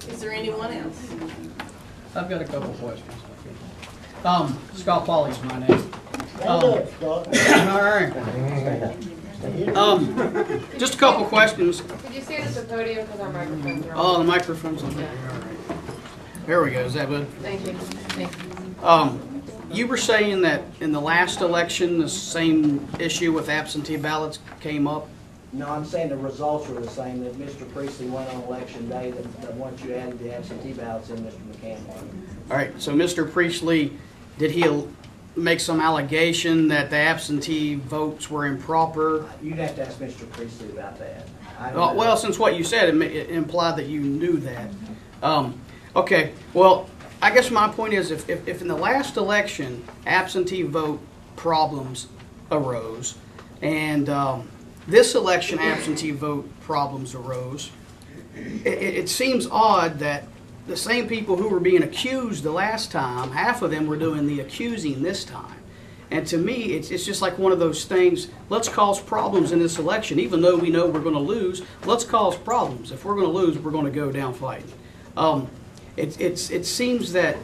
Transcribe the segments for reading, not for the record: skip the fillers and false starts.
Is there anyone else? I've got a couple questions. Scott Pauley's my name. All right. Just a couple questions. Could you see it at the podium because our microphones are on? Oh, the microphone's on. Yeah. All right. There we go. Is that good? Thank you. Thank you. You were saying that in the last election, the same issue with absentee ballots came up. No, I'm saying the results were the same, that Mr. Priestley won on election day, that once you added the absentee ballots in, Mr. McCann won. All right, so Mr. Priestley, did he make some allegation that the absentee votes were improper? You'd have to ask Mr. Priestley about that. Well, since what you said, it implied that you knew that. Okay, well, I guess my point is if in the last election absentee vote problems arose and this election absentee vote problems arose, it seems odd that the same people who were being accused the last time, half of them were doing the accusing this time. And to me, it's just like one of those things, let's cause problems in this election. Even though we know we're going to lose, let's cause problems. If we're going to lose, we're going to go down fighting. It seems that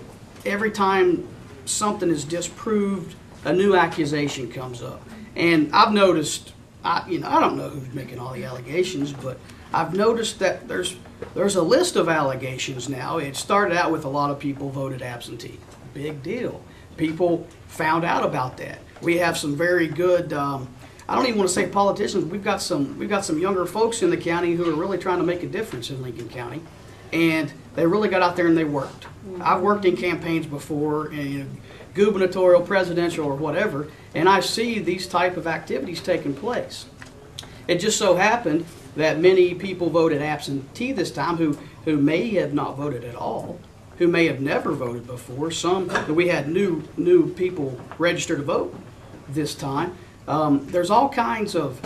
every time something is disproved, a new accusation comes up. And I've noticed, I don't know who's making all the allegations, but I've noticed that there's a list of allegations now. It started out with a lot of people voted absentee. Big deal. People found out about that. We have some very good, I don't even want to say politicians, we've got some younger folks in the county who are really trying to make a difference in Lincoln County. And they really got out there and they worked. I've worked in campaigns before, gubernatorial, presidential, or whatever, and I see these type of activities taking place. It just so happened that many people voted absentee this time who may have not voted at all, who may have never voted before. We had new people register to vote this time. There's all kinds of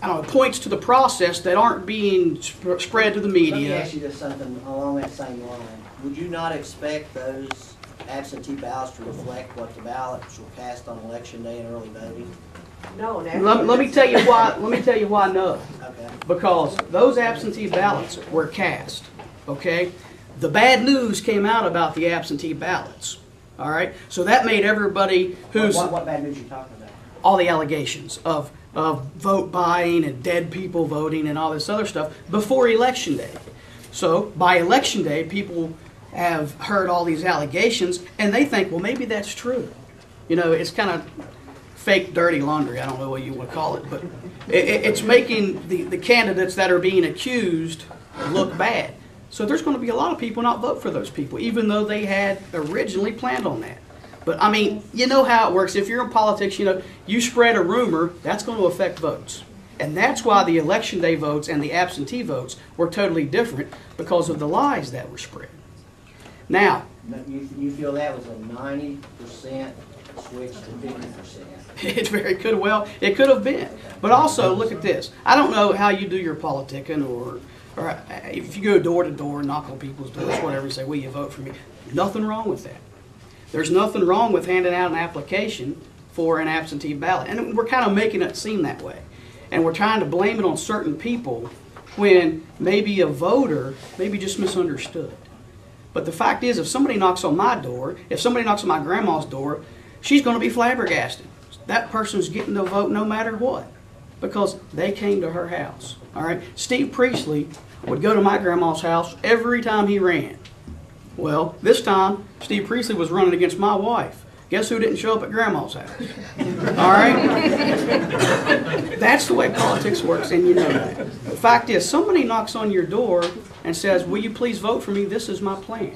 I don't know, points to the process that aren't being spread to the media. Let me ask you just something along that same line. Would you not expect those absentee ballots to reflect what the ballots were cast on election day and early voting? No. Let me tell you why. Let me tell you why no. Okay. Because those absentee ballots were cast. Okay. The bad news came out about the absentee ballots. All right. So that made everybody who's What bad news are you talking about? all the allegations of vote buying and dead people voting and all this other stuff before election day. So by election day, people have heard all these allegations and they think, well, maybe that's true. It's kind of fake dirty laundry. I don't know what you would call it, but it's making the candidates that are being accused look bad. So there's going to be a lot of people not vote for those people, even though they had originally planned on that. But, I mean, you know how it works. If you're in politics, you spread a rumor, that's going to affect votes. And that's why the election day votes and the absentee votes were totally different, because of the lies that were spread. Now, You feel that was a 90% switch to 50%? it very could, well, it could have been. But also, look at this. I don't know how you do your politicking, or if you go door to door, knock on people's doors, whatever, and say, will you vote for me? Nothing wrong with that. There's nothing wrong with handing out an application for an absentee ballot. And we're kind of making it seem that way. And we're trying to blame it on certain people when maybe a voter maybe just misunderstood. But the fact is, if somebody knocks on my door, if somebody knocks on my grandma's door, she's going to be flabbergasted. That person's getting the vote no matter what, because they came to her house. All right. Steve Priestley would go to my grandma's house every time he ran. Well, this time, Steve Priestley was running against my wife. Guess who didn't show up at Grandma's house? All right? That's the way politics works, and you know that. The fact is, somebody knocks on your door and says, will you please vote for me? This is my plan.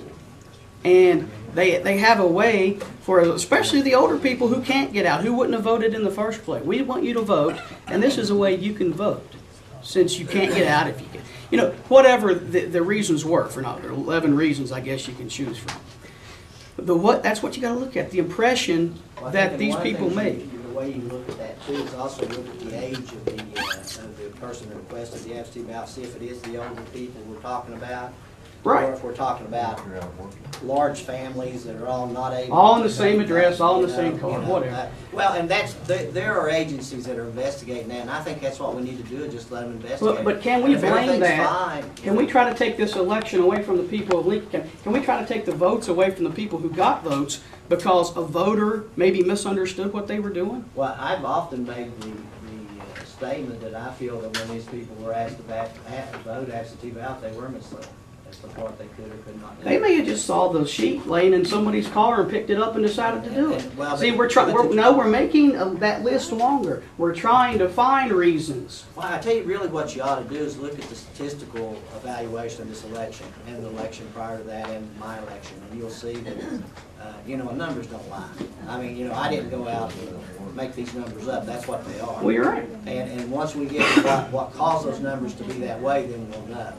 And they have a way for, especially the older people who can't get out, who wouldn't have voted in the first place. We want you to vote, and this is a way you can vote, since you can't get out if you can. Whatever the reasons were for not, there are 11 reasons I guess you can choose from. That's what you got to look at, the impression that these people made. The way you look at that too is also look at the age of the person that requested the absentee ballot, see if it is the older people we're talking about. Right. Or if we're talking about large families that are all not able. All in to the same come, address, all in the you same know, car, you know, whatever. Well, and there are agencies that are investigating that, and I think that's what we need to do, is just let them investigate. But can we And if blame everything's that? fine, Can we try to take this election away from the people of Lincoln County? Can we try to take the votes away from the people who got votes because a voter maybe misunderstood what they were doing? Well, I've often made the statement that I feel that when these people were asked to vote absentee ballot, they were misled as to what they could or could not do. They may have just saw the sheet laying in somebody's car and picked it up and decided to do it. Well, See, but- we're making that list longer. We're trying to find reasons. Well, I tell you, really what you ought to do is look at the statistical evaluation of this election and the election prior to that and my election, and you'll see that, you know, numbers don't lie. I mean, you know, I didn't go out and make these numbers up. That's what they are. Well, you're right. And once we get to what caused those numbers to be that way, then we'll know.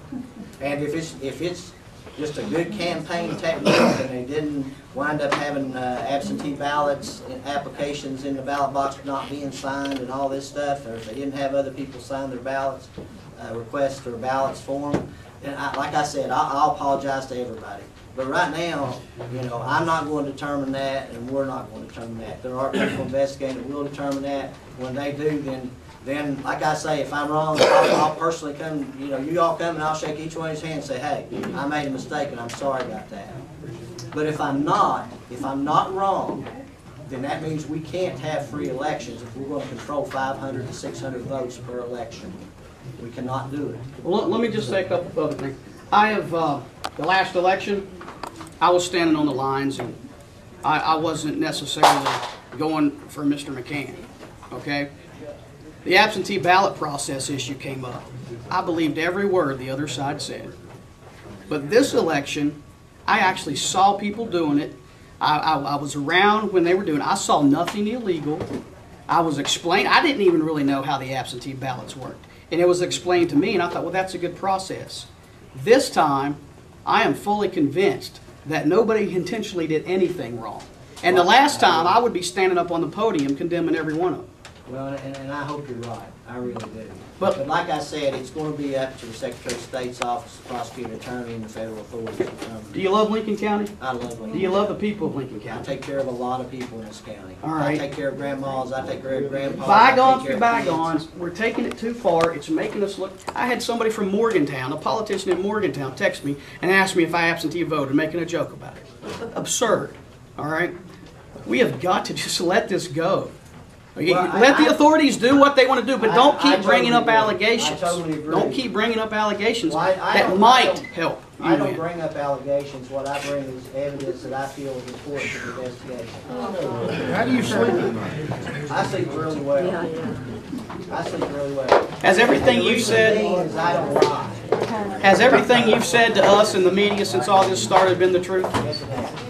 And if it's just a good campaign technique and they didn't wind up having absentee ballots and applications in the ballot box not being signed and all this stuff, or if they didn't have other people sign their ballots, requests for ballots for them, and like I said, I'll apologize to everybody. But right now, you know, I'm not going to determine that, and we're not going to determine that. There are people investigating that will determine that. When they do, then, like I say, if I'm wrong, I'll personally come, you know, you all come and I'll shake each one of his hands and say, hey, I made a mistake and I'm sorry about that. But if I'm not wrong, then that means we can't have free elections if we're going to control 500 to 600 votes per election. We cannot do it. Well, let me just say a couple of other things. I have, the last election, I was standing on the lines, and I wasn't necessarily going for Mr. McCann, okay? The absentee ballot process issue came up. I believed every word the other side said. But this election, I actually saw people doing it. I was around when they were doing it. I saw nothing illegal. I didn't even really know how the absentee ballots worked. And it was explained to me, and I thought, well, that's a good process. This time, I am fully convinced that nobody intentionally did anything wrong. And the last time, I would be standing up on the podium condemning every one of them. Well, and I hope you're right. I really do. But like I said, it's going to be up to the Secretary of State's office, the prosecuting attorney, and the federal authorities to determine. do you love Lincoln County? I love Lincoln. Do you love the people of Lincoln I County? take care of a lot of people in this county. All right. I take care of grandmas. I take care of grandpas. Bygones I be take care of kids. bygones. We're taking it too far. It's making us look. I had somebody from Morgantown, a politician in Morgantown, text me and ask me if I absentee voted, making a joke about it. Absurd. All right? We have got to just let this go. Let the authorities do what they want to do, but don't keep bringing up allegations. I totally agree. Don't keep bringing up allegations Well, I that don't- might help you I don't win. bring up allegations. What I bring is evidence that I feel is important to the investigation. How do you sleep at night? I sleep really well. I sleep really well. Has everything you The said, thing is I don't lie. has everything you've said to us in the media since all this started been the truth? Yes, it has.